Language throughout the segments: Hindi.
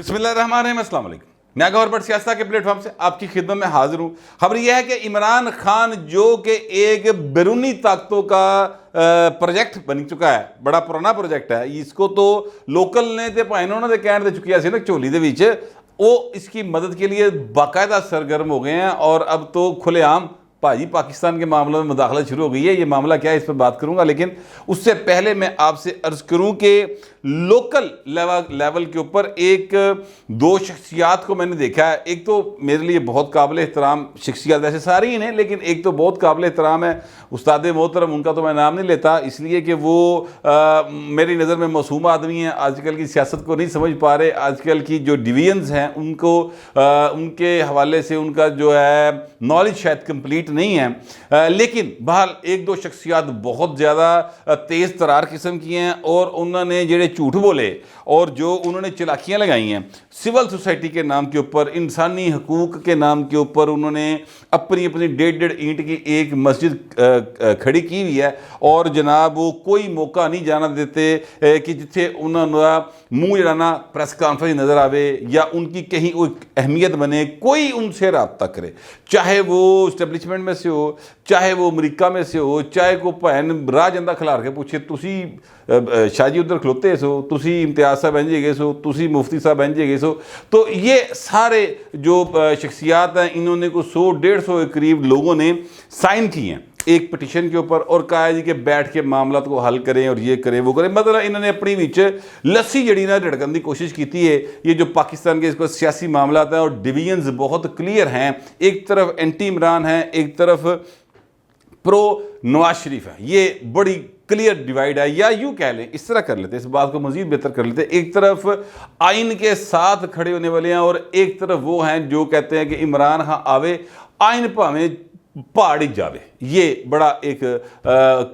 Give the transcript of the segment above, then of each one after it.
बिस्मिल्लाहिर्रहमानिर्रहीम, अस्सलाम वालेकुम। मैं गौहर भट्ट सियासत के प्लेटफॉर्म से आपकी खिदमत में हाजिर हूँ। खबर यह है कि इमरान खान जो कि एक बैरूनी ताकतों का प्रोजेक्ट बन चुका है, बड़ा पुराना प्रोजेक्ट है, इसको तो लोकल ने तो भाई उन्होंने कहण दे चुकी सी ना झोली दे विच, वो इसकी मदद के लिए बाकायदा सरगर्म हो गए हैं और अब तो खुलेआम भाजी पाकिस्तान के मामलों में मुदाखलत शुरू हो गई है। ये मामला क्या है इस पर बात करूंगा, लेकिन उससे पहले मैं आपसे अर्ज करूं कि लोकल लेवल के ऊपर एक दो शख्सियात को मैंने देखा है। एक तो मेरे लिए बहुत काबिल एहतराम शख्सियत, वैसे सारी ही हैं, लेकिन एक तो बहुत काबिल एहतराम है उस्ताद मोहतरम, उनका तो मैं नाम नहीं लेता इसलिए कि वो मेरी नज़र में मासूम आदमी हैं, आजकल की सियासत को नहीं समझ पा रहे, आजकल की जो डिवीजन्स हैं उनको उनके हवाले से उनका जो है नॉलेज शायद कंप्लीट नहीं है। लेकिन बहरहाल एक दो शख्सियात बहुत ज़्यादा तेज़ तरार किस्म की हैं और उन्होंने जेड़े झूठ बोले और जो उन्होंने चलाकियाँ लगाई हैं सिविल सोसाइटी के नाम के ऊपर, इंसानी हकूक़ के नाम के ऊपर, उन्होंने अपनी अपनी 1.5 ईंट की एक मस्जिद खड़ी की हुई है और जनाब वो कोई मौका नहीं जाना देते कि जिथे उन्होंने मुँह जड़ाना प्रेस कॉन्फ्रेंस नज़र आवे या उनकी कहीं अहमियत बने, कोई उनसे रब्ता करे, चाहे वो इस्टेबलिशमेंट में से हो, चाहे वो अमरीका में से हो, चाहे को भैन राह जंदा खिलार के पूछे तुसी शाह जी उधर खलोते सो, तुसी इम्तियाज़ साहब इंजे गए सो, तुसी मुफ्ती साहब इंजे गए सो। तो ये सारे जो शख्सियात हैं इन्होंने को 100-150 के करीब लोगों ने साइन किए हैं एक पटिशन के ऊपर और कहा है जी कि बैठ के मामला को हल करें और ये करें वो करें। मतलब इन्होंने अपनी विच लस्सी जड़ी ना ढड़कन की कोशिश की है। ये जो पाकिस्तान के इसको सियासी मामला है और डिवीजन्स बहुत क्लियर हैं, एक तरफ एंटी इमरान है, एक तरफ प्रो नवाज शरीफ है, ये बड़ी क्लियर डिवाइड है। या यूँ कह लें, इस तरह कर लेते, इस बात को मजीद बेहतर कर लेते, एक तरफ आइन के साथ खड़े होने वाले हैं और एक तरफ वो हैं जो कहते हैं कि इमरान खान आवे आइन भावें पहाड़ी जावे। ये बड़ा एक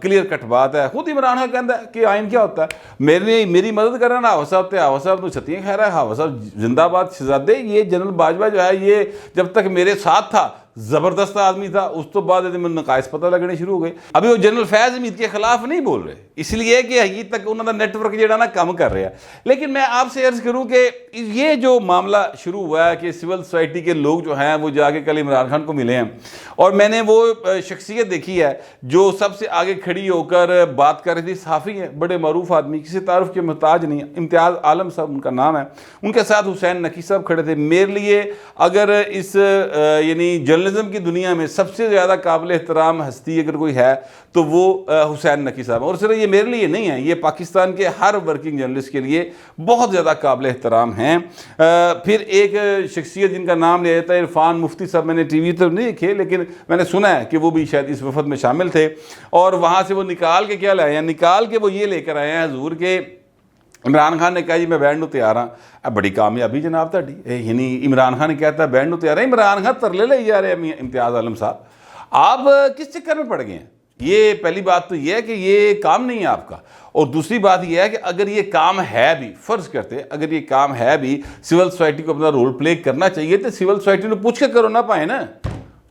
क्लियर कट बात है। खुद इमरान खान कहता है कि आइन क्या होता है, मेरी मदद कर रहे ना हावा साहब, हावा साहब तो छत्तियाँ खा रहा है, हावा साहब जिंदाबाद शहजादे। ये जनरल बाजवा जो है ये जब तक मेरे साथ था ज़बरदस्त आदमी था, उस तो बाद नकायस पता लगने शुरू हो गए। अभी वो जनरल फैज़ हमीद के खिलाफ नहीं बोल रहे, इसलिए कि अभी तक उन्होंने नेटवर्क जो ना कम कर रहा है। लेकिन मैं आपसे अर्ज़ करूं कि ये जो मामला शुरू हुआ है कि सिविल सोसाइटी के लोग जो हैं वो जाके कल इमरान खान को मिले हैं और मैंने वो शख्सियत देखी है जो सबसे आगे खड़ी होकर बात कर रही थी। सहाफ़ी है, बड़े मरूफ आदमी, किसी तारुफ के मोहताज नहीं, इम्तियाज़ आलम साहब उनका नाम है, उनके साथ हुसैन नकी साहब खड़े थे। मेरे लिए अगर इस यानी जर्नलिज्म की दुनिया में सबसे ज़्यादा काबिल एहतराम हस्ती अगर कोई है तो वो हुसैन नकी साहब। और सिर्फ ये मेरे लिए नहीं है, ये पाकिस्तान के हर वर्किंग जर्नलिस्ट के लिए बहुत ज़्यादा काबिल एहतराम हैं। फिर एक शख्सियत जिनका नाम लिया जाता है इरफान मुफ्ती साहब, मैंने टीवी तो नहीं देखे लेकिन मैंने सुना है कि वो भी शायद इस वफद में शामिल थे और वहाँ से वो निकाल के क्या लाए हैं, निकाल के वो ये लेकर आए हैं हजूर के इमरान खान ने कहा जी मैं बैठने तैयार हाँ। अब बड़ी कामयाबी जनाब ताड़ी, यानी इमरान खान ने कहता है बैठने तैयार है, इमरान खान तरले ले जा रहे हैं इम्तियाज़ आलम साहब, आप किस चक्कर में पड़ गए हैं। ये पहली बात तो ये है कि ये काम नहीं है आपका, और दूसरी बात यह है कि अगर ये काम है भी, फ़र्ज़ करते अगर ये काम है भी, सिविल सोसाइटी को अपना रोल प्ले करना चाहिए तो सिविल सोसाइटी ने पूछ के करो ना पाए ना,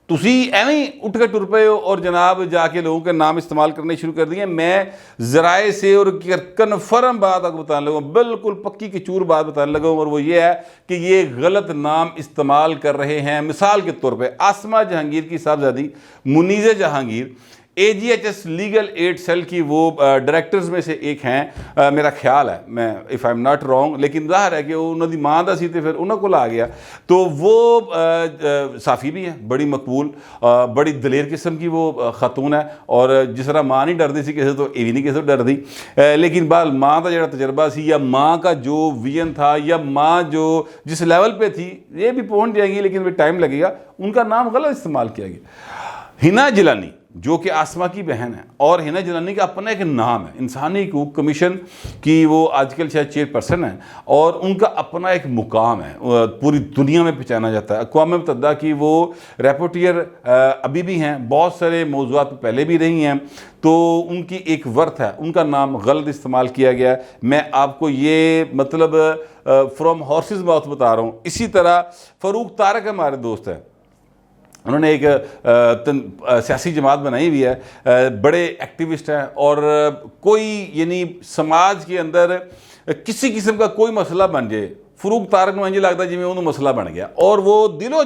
तुसी एवं उठ के टुर पे हो और जनाब जाके लोगों के नाम इस्तेमाल करने शुरू कर दिए। मैं ज़राए से और कन्फर्म बात आपको बताने लगा, बिल्कुल पक्की की चूर बात बताने लगा, और वो ये है कि ये गलत नाम इस्तेमाल कर रहे हैं। मिसाल के तौर पे आसमा जहांगीर की साहबजादी Muneeza Jahangir AGHS legal aid cell की वो डायरेक्टर्स में से एक हैं, मेरा ख्याल है, मैं if I am not wrong, लेकिन जाहिर है कि उन्होंने माँ दा सी तो फिर उन्होंने को आ गया। तो वो साफ़ी भी है, बड़ी मकबूल, बड़ी दलेर किस्म की वो खातून है, और जिस तरह माँ नहीं डरती सी किसी तो ये भी नहीं किसी डरती, लेकिन बाल माँ का जो तजर्बा सी या माँ का जो विजन था या माँ जो जिस लेवल पर थी ये भी पहुँच जाएंगी, लेकिन भी टाइम लगेगा। उनका नाम गलत इस्तेमाल किया गया। हिना जिलानी जो कि आसमा की बहन है, और हिना जिलानी का अपना एक नाम है, इंसानी हकूक़ कमीशन की वो आजकल शायद चेयरपर्सन है, और उनका अपना एक मुकाम है, पूरी दुनिया में पहचाना जाता है। अक़वाम मुत्तहिदा की वो रेपोटियर अभी भी हैं, बहुत सारे मौज़ूआत पहले भी रही हैं, तो उनकी एक वर्थ है, उनका नाम गलत इस्तेमाल किया गया। मैं आपको ये मतलब फ्रॉम हॉर्सेस माउथ बता रहा हूँ। इसी तरह फ़रूक तारक हमारे दोस्त हैं, उन्होंने एक सियासी जमात बनाई हुई है, बड़े एक्टिविस्ट हैं, और कोई यानी समाज के अंदर किसी किस्म का कोई मसला बन जाए फरूक तारक ਨੂੰ ਇੰਜ ਲੱਗਦਾ जिवें ਉਹਨੂੰ मसला बन गया और वो दिलो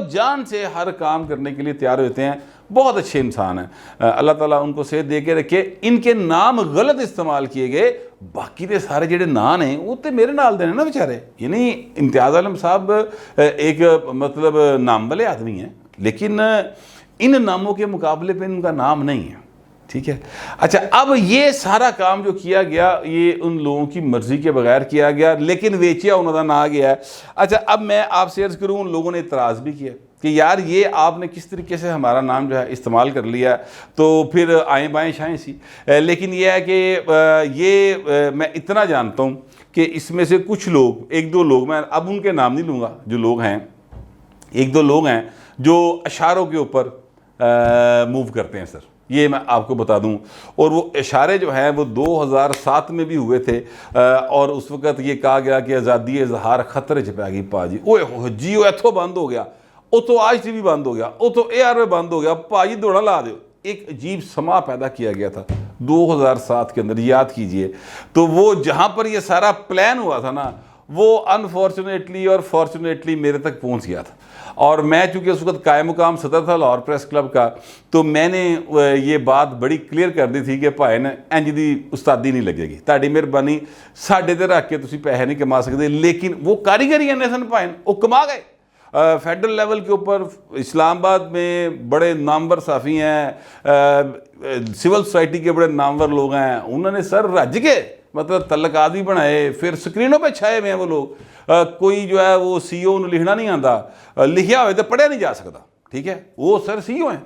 जान से हर काम करने के लिए तैयार होते हैं। बहुत अच्छे इंसान हैं, अल्लाह ताला उनको सेहत दे के रखे। इनके नाम गलत इस्तेमाल किए गए, बाकी के सारे जेडे नाम ने वो तो मेरे नाल दे ना बेचारे। यानी इम्तियाज़ आलम साहब एक मतलब नाम वाले आदमी हैं, लेकिन इन नामों के मुकाबले पे इनका नाम नहीं है, ठीक है। अच्छा, अब ये सारा काम जो किया गया ये उन लोगों की मर्जी के बगैर किया गया, लेकिन वेचिया उन्होंने ना गया है। अच्छा, अब मैं आपसे अर्ज़ करूँ, उन लोगों ने इतराज़ भी किया कि यार ये आपने किस तरीके से हमारा नाम जो है इस्तेमाल कर लिया, तो फिर आएँ बाएँ शाएँ सी। लेकिन ये है कि मैं इतना जानता हूँ कि इसमें से कुछ लोग, एक दो लोग, मैं अब उनके नाम नहीं लूँगा, जो लोग हैं, एक दो लोग हैं जो अशारों के ऊपर मूव करते हैं सर, ये मैं आपको बता दूं। और वो इशारे जो हैं वो 2007 में भी हुए थे, और उस वक़्त ये कहा गया कि आज़ादी इजहार खतरे च पै गई भाजी, ओए जियो इत्थों बंद हो गया, वो तो आज टी वी बंद हो गया, वो तो ARV बंद हो गया, भाजी दौड़ा ला दो। एक अजीब समा पैदा किया गया था 2007 के अंदर, याद कीजिए। तो वो जहाँ पर ये सारा प्लान हुआ था ना, वो अनफॉर्चुनेटली और फॉर्चुनेटली मेरे तक पहुँच गया था। और मैं चूँकि उस वक्त कायम मुकाम सदर था लाहौर प्रेस क्लब का, तो मैंने ये बात बड़ी क्लियर कर दी थी कि भाई ने इंज दी उस्तादी नहीं लगेगी, ताड़ी मेहरबानी साढ़े ते रख के तुसीं पैसे नहीं कमा सकते। लेकिन वो कारीगरी इन्ने सन भाई वो कमा गए। फेडरल लेवल के ऊपर इस्लामाबाद में बड़े नामवर साफ़ी हैं, सिविल सोसाइटी के बड़े नामवर लोग हैं, उन्होंने सर रज के मतलब तल्लकात भी बनाए, फिर स्क्रीनों पे छाए हुए हैं वो लोग। कोई जो है वो CEO ਨੂੰ लिखना नहीं आता, लिखा हुए तो पढ़ा नहीं जा सकता, ठीक है। वो सर CEO हैं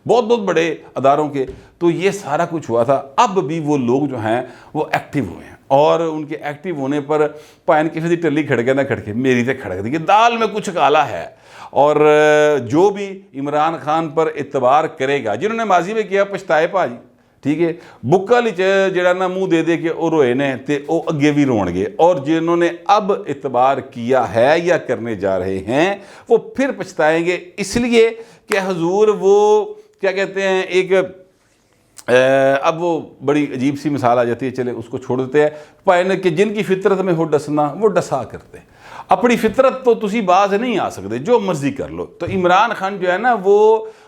बहुत बहुत बड़े अदारों के। तो ये सारा कुछ हुआ था। अब भी वो लोग जो हैं वो एक्टिव हुए हैं, और उनके एक्टिव होने पर भाएं किसी की टल्ली खड़के ना खड़के, मेरी तो खड़क दी कि दाल में कुछ काला है। और जो भी इमरान खान पर इतबार करेगा, जिन्होंने माजी में किया पछताए भाजी, ठीक है, बुक्कल जरा ना मुँह दे दे के वो रोए ने, तो वो अगे भी रोणगे। और जिन्होंने अब इतबार किया है या करने जा रहे हैं वो फिर पछताएंगे, इसलिए कि हजूर वो क्या कहते हैं, एक अब वो बड़ी अजीब सी मिसाल आ जाती है, चले उसको छोड़ देते हैं। भाई कि जिनकी फितरत में हो डसना वो डसा करते हैं, अपनी फितरत तो तुसी बाज नहीं आ सकते, जो मर्जी कर लो। तो इमरान खान जो है ना वो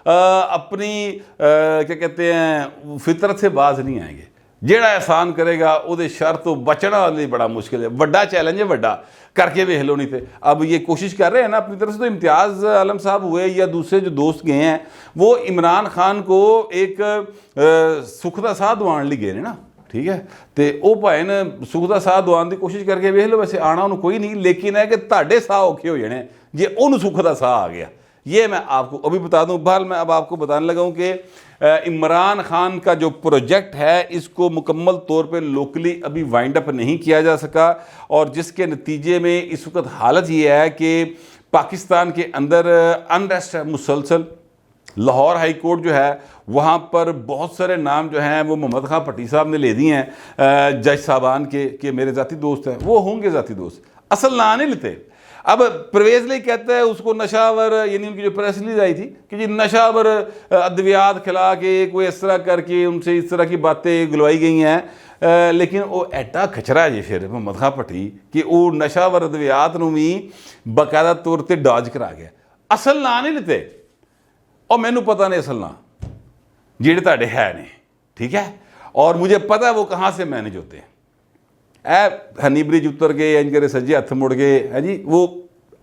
अपनी क्या कहते हैं फितरत से बाज नहीं आएंगे। जेड़ा एहसान करेगा वो शर तो बचना वाली बड़ा मुश्किल है, बड़ा चैलेंज है, बड़ा करके वेख लो। नहीं थे अब ये कोशिश कर रहे हैं ना अपनी तरफ से। तो इम्तियाज़ आलम साहब हुए या दूसरे जो दोस्त गए हैं, वो इमरान खान को एक सुख का साह दवाण लिए गए ना, ठीक है। तो वो भाई ने सुख का साह दवाने की कोशिश करके वेख लो। वैसे आना उन्होंने कोई नहीं, लेकिन है कि ਤੁਹਾਡੇ साह औखे हो जाने जे उन्होंने सुख का साह आ गया। ये मैं आपको अभी बता दूं। बहरहाल मैं अब आपको बताने लगा हूँ कि इमरान खान का जो प्रोजेक्ट है इसको मुकम्मल तौर पे लोकली अभी वाइंड अप नहीं किया जा सका, और जिसके नतीजे में इस वक्त हालत ये है कि पाकिस्तान के अंदर अनरेस्ट है मुसलसल। लाहौर हाई कोर्ट जो है वहाँ पर बहुत सारे नाम जो हैं वो मोहम्मद खां भट्टी साहब ने ले दिए हैं जज साहबान के मेरे ज़ाती दोस्त हैं, वो होंगे ज़ाती दोस्त, असल ना नहीं लेते। अब परवेज़ ली कहता है उसको नशावर, यानी उनकी जो प्रेस रिलीज आई थी कि जी नशावर अद्वियात खिला के कोई इस तरह करके उनसे इस तरह की बातें गुलवाई गई हैं। लेकिन वो एडा खचरा है जी फिर मोहम्मद खां भट्टी कि वो नशावर अद्वियात नूं भी बाकायदा तौर पर डॉज करा गया। असल ना नहीं लेते, और मैनू पता नहीं असल ना जेड़े तुहाडे है ने, ठीक है। और मुझे पता है वो कहाँ से मैनेज होते हैं। हनी ब्रिज उतर गए, इंज करे सज्जे हथ मुड़ गए, है जी, वो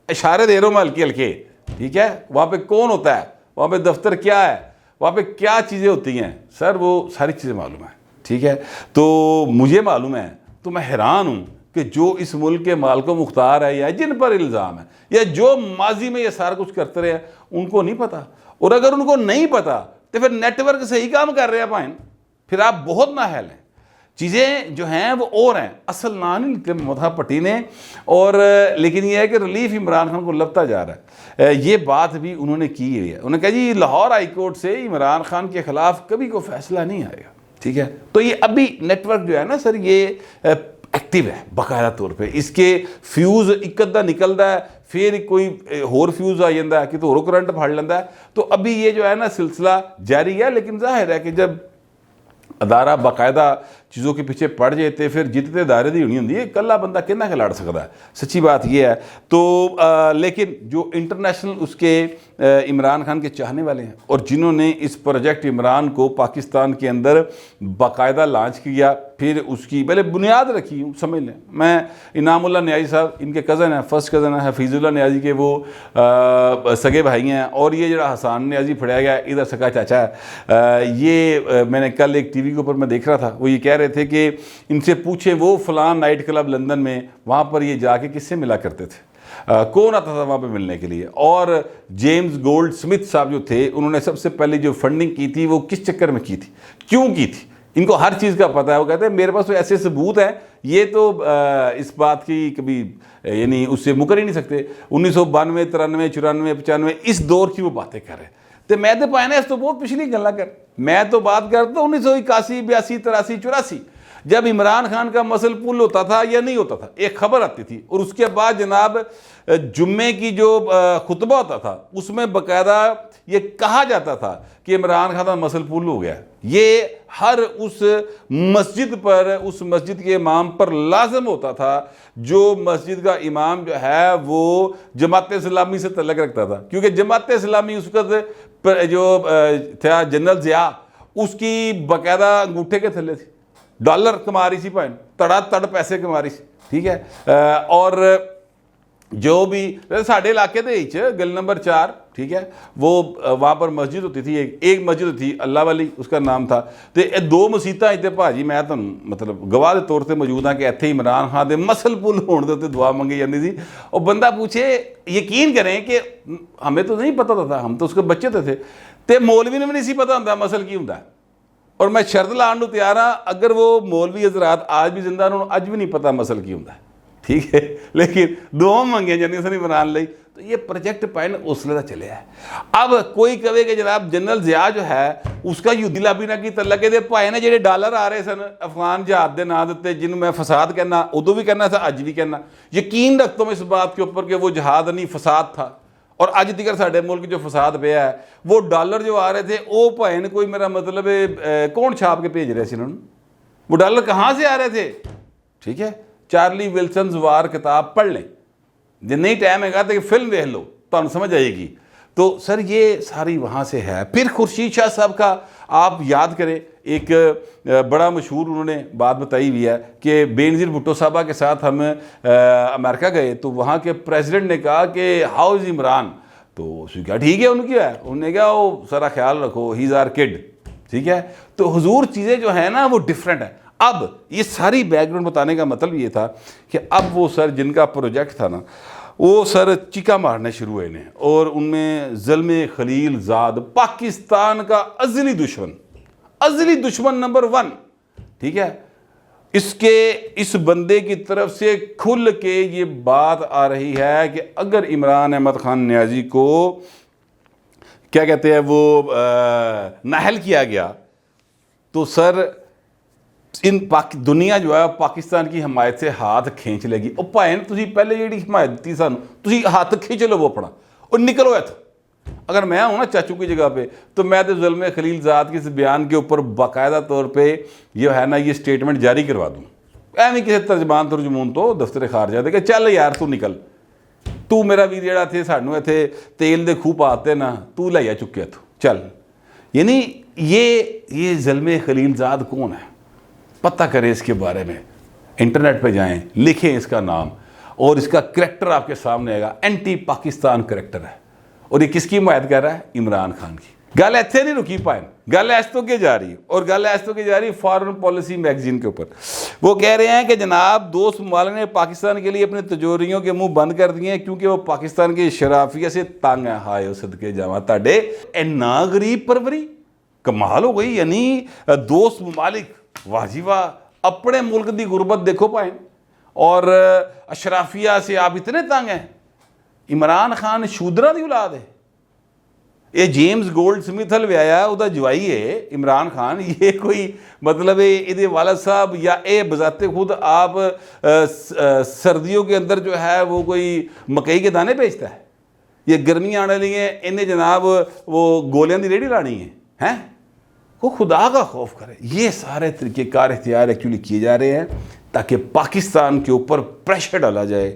इशारे दे रहे हो हल्के हल्के, ठीक है। वहाँ पे कौन होता है, वहाँ पे दफ्तर क्या है, वहाँ पे क्या चीज़ें होती हैं, सर वो सारी चीज़ें मालूम है, ठीक है। तो मुझे मालूम है, तो मैं हैरान हूँ कि जो इस मुल्क के मालिको मुख्तार है या जिन पर इल्ज़ाम है या जो माजी में ये सारा कुछ करते रहे उनको नहीं पता। और अगर उनको नहीं पता तो फिर नेटवर्क सही काम कर रहे हैं भाई, फिर आप बहुत नाअहल हैं। चीज़ें जो हैं वो और हैं, असल ना नहीं लिखे मोहम्मद खां भट्टी ने। और लेकिन ये है कि रिलीफ इमरान खान को लगता जा रहा है। ये बात भी उन्होंने की हुई है, उन्होंने कहा जी लाहौर हाई कोर्ट से इमरान खान के ख़िलाफ़ कभी कोई फैसला नहीं आएगा, ठीक है। तो ये अभी नेटवर्क जो है ना सर ये एक्टिव है बाकायदा तौर पे। इसके फ्यूज़ एक अद्धा निकलता है, फिर कोई होर फ्यूज़ आ जाता है कि तो होर करंट फड़ लेंदा है। तो अभी ये जो है ना सिलसिला जारी है। लेकिन जाहिर है कि जब अदारा बाकायदा चीज़ों के पीछे पड़ जाए तो फिर जितने दायरे दी होनी होंगी है, कल्ला बंदा कितना के लड़ सकता है। सच्ची बात यह है। तो लेकिन जो इंटरनेशनल उसके इमरान खान के चाहने वाले हैं और जिन्होंने इस प्रोजेक्ट इमरान को पाकिस्तान के अंदर बाकायदा लॉन्च किया, फिर उसकी पहले बुनियाद रखी, समझ लें। मैं इनामुल्लाह न्याजी साहब इनके कज़न हैं, फर्स्ट कज़न है हफीज़ुल्लाह न्याजी के, वो सगे भाई हैं। और ये जरा हसान न्याजी फड़ाया गया इधर सका चाचा है। ये मैंने कल एक टीवी के ऊपर मैं देख रहा था, वो ये कह रहे थे कि इनसे पूछे वो फ़लान नाइट क्लब लंदन में, वहाँ पर ये जाके किससे मिला करते थे, कौन आता था वहाँ पे मिलने के लिए। और जेम्स गोल्ड स्मिथ साहब जो थे, उन्होंने सबसे पहले जो फंडिंग की थी वो किस चक्कर में की थी, क्यों की थी, इनको हर चीज़ का पता है। वो कहते हैं मेरे पास तो ऐसे सबूत हैं, ये तो इस बात की कभी यानी उससे मुकर ही नहीं सकते। 1992, 93, 94, 95 इस दौर की वो बातें कर रहे। तो मैं तो पाया ना इस तो बहुत पिछली गल्ला कर, मैं तो बात करता हूँ 1981, 82, 83, 84 जब इमरान खान का मसल पुल होता था या नहीं होता था, एक खबर आती थी। और उसके बाद जनाब जुम्मे की जो खुतबा होता था उसमें बाकायदा ये कहा जाता था कि इमरान खान का मसल पुल हो गया। ये हर उस मस्जिद पर, उस मस्जिद के इमाम पर लाजम होता था जो मस्जिद का इमाम जो है वो जमात इस्लामी से तल्लुक़ रखता था, क्योंकि जमात इस्लामी उस वक्त जो था जनरल ज़िया, उसकी बाकायदा अंगूठे के थल्ले थी, डॉलर कमा रही थी, भाई तड़ा तड़ पैसे कमा रही थी, ठीक है। और जो भी साढ़े इलाके के गल नंबर 4, ठीक है, वो वहाँ पर मस्जिद होती थी, एक मस्जिद थी अल्लाह वाली, उसका नाम था। तो ये 2 मसीतां इतने भाजी मैं तो मतलब गवाह के तौर पर मौजूद हाँ कि इत्थे इमरान खान के मसल पुल होने के उत्ते दुआ मंगी जाती थी। और बंदा पूछे, यकीन करें कि हमें तो नहीं पता था, हम तो उसके बच्चे थे मौलवी ने भी नहीं सी पता होंदा मसल की होंदा। और मैं शर्त लाने को तैयार हाँ, अगर वो मौलवी हजरात आज भी जिंदा उन्होंने अज भी नहीं पता मसल की होंदा, ठीक है, लेकिन दुआ मंगिया जानियां सन इमरान लई। तो ये प्रोजेक्ट पैन उसले का चलिया है। अब कोई कहे कि जनाब जनरल ज़िया जो है उसका युद्धी लाभी ना की तल्ला के भाई ने जेडे डॉलर आ रहे सन अफगान जहाद के नाम उत्ते, जिन्होंने मैं फसाद कहना, उदों भी कहना था, अज भी कहना, यकीन रखता हूँ इस बात के ऊपर कि वो जहाद नहीं फसाद था। और अज तक साढ़े मुल्क जो फसाद पे है, वो डॉलर जो आ रहे थे वो भाई ने कोई मेरा मतलब कौन छाप के भेज रहे थे इन्होंने, वो डॉलर कहाँ से आ रहे थे, ठीक है। चार्ली विल्सन वार किताब पढ़ लें, जो नहीं टाइम है तो फिल्म देख लो, तो समझ आएगी। तो सर ये सारी वहाँ से है। फिर खुर्शीद शाह साहब का आप याद करें, एक बड़ा मशहूर उन्होंने बात बताई हुई है कि बेनज़ीर भुट्टो साहबा के साथ हम अमेरिका गए तो वहाँ के प्रेसिडेंट ने कहा कि हाउ इज़ इमरान, तो उसने कहा ठीक है, उन्होंने क्या है, उन्होंने कहा वो सारा ख्याल रखो, ही इज़ आवर किड, ठीक है। तो हुजूर चीज़ें जो है ना वो डिफरेंट है। अब ये सारी बैकग्राउंड बताने का मतलब ये था कि अब वो सर जिनका प्रोजेक्ट था ना, वो सर चीका मारने शुरू हुए ने। और उनमें ज़ल्मे खलीलज़ाद, पाकिस्तान का अज़ली दुश्मन नंबर 1, ठीक है, इसके इस बंदे की तरफ से खुल के ये बात आ रही है कि अगर इमरान अहमद खान न्याजी को क्या कहते हैं वो नाहल किया गया तो सर इन दुनिया जो है पाकिस्तान की हमायत से हाथ खींच लेगी। और भाई तुम पहले जी हिमायत दी सानू, तुम हाथ खींच लो वो अपना और निकलो इत्थों। अगर मैं हूँ ना चाचू की जगह पे तो मैं तो ज़ुल्म खलीलज़ाद के इस बयान के ऊपर बाकायदा तौर पे ये है ना ये स्टेटमेंट जारी करवा दूँ, एवं किसी तर्जमून तो दफ्तर खारजा दे कि चल यार तू निकल, तू मेरा वीर जड़ा थे सानू इत्थे तेल दे खूह पाते ना, तू लाइया चुके इत्थों चल। यानी ये ज़ुल्म खलीलज़ाद कौन है, पता करें इसके बारे में, इंटरनेट पे जाएं, लिखें इसका नाम और इसका करैक्टर आपके सामने आएगा। एंटी पाकिस्तान करैक्टर है। और ये किसकी हिमायत कर रहा है, इमरान खान की। गल इत्थे नहीं रुकी पाए, गल ऐस तो के जा रही है। और गल ऐस तो के जा रही है फॉरेन पॉलिसी मैगजीन के ऊपर। वो कह रहे हैं कि जनाब दोस्त ममालिक ने पाकिस्तान के लिए अपने तिजोरियों के मुंह बंद कर दिए हैं क्योंकि वो पाकिस्तान की शराफिया से तंग है। हाय सदके जावा ताडे इन्ना गरीब परवरी, कमाल हो गई। यानी दोस्त ममालिक, वाह जी वाह, अपने मुल्क की गुरबत देखो भाई, और अशराफिया से आप इतने तंग हैं। इमरान खान शूदरा की औलाद है, ये जेम्स गोल्ड स्मिथ हलवाया वह जवाई है इमरान खान। ये कोई मतलब ये वालद साहब या ये बजाते खुद आप सर्दियों के अंदर जो है वो कोई मकई के दाने बेचता है, ये गर्मियाँ आने वाली हैं, इन्हें जनाब वो गोलियां की रेहड़ी लानी है। वो खुदा का खौफ करे। ये सारे तरीक़ेकार इख्तियार एक्चुअली किए जा रहे हैं ताकि पाकिस्तान के ऊपर प्रेशर डाला जाए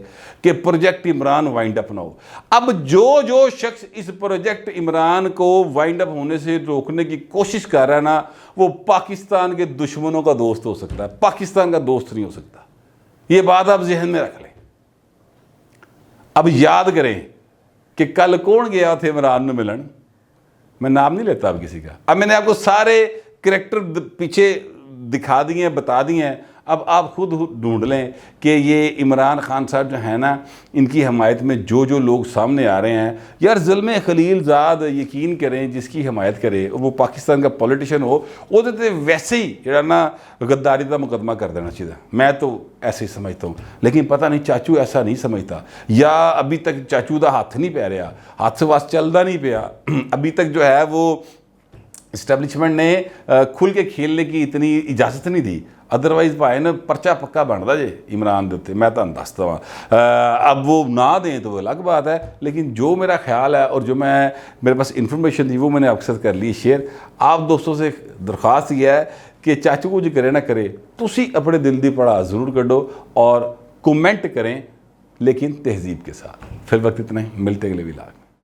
कि प्रोजेक्ट इमरान वाइंड अप ना हो। अब जो जो शख्स इस प्रोजेक्ट इमरान को वाइंड अप होने से रोकने की कोशिश कर रहा है ना, वो पाकिस्तान के दुश्मनों का दोस्त हो सकता है, पाकिस्तान का दोस्त नहीं हो सकता। ये बात आप जहन में रख लें। अब याद करें कि कल कौन गया था इमरान में मिलन, मैं नाम नहीं लेता अब किसी का। अब मैंने आपको सारे करैक्टर पीछे दिखा दिए हैं, बता दिए हैं। अब आप खुद ढूंढ लें कि ये इमरान खान साहब जो है ना, इनकी हमायत में जो जो लोग सामने आ रहे हैं, यार ज़ुल्म खलीलज़ाद यकीन करें जिसकी हमायत करे वो पाकिस्तान का पॉलिटिशियन हो, वो तो वैसे ही जरा ना गद्दारी का मुकदमा कर देना चाहिए। मैं तो ऐसे ही समझता हूँ, लेकिन पता नहीं चाचू ऐसा नहीं समझता, या अभी तक चाचू का हाथ नहीं पै रहा, हाथ वास चलता नहीं पाया। अभी तक जो है वो इस्टेबलिशमेंट ने खुल के खेलने की इतनी इजाज़त नहीं दी। अदरवाइज भाई ना पर्चा पक्का बनता जे इमरान के उत्ते, मैं तुहानूं दसदा वां। अब वो ना दें तो वो अलग बात है, लेकिन जो मेरा ख्याल है और जो मेरे पास इन्फॉर्मेशन थी वो मैंने आपके साथ कर ली शेयर। आप दोस्तों से दरख्वास्त यह है कि चाचू कुछ करे ना करे, तुसी अपने दिल दी पड़ा ज़रूर कड्डो और कमेंट करें, लेकिन तहजीब के साथ। फिर वक्त इतना ही, मिलते अगले व्लॉग।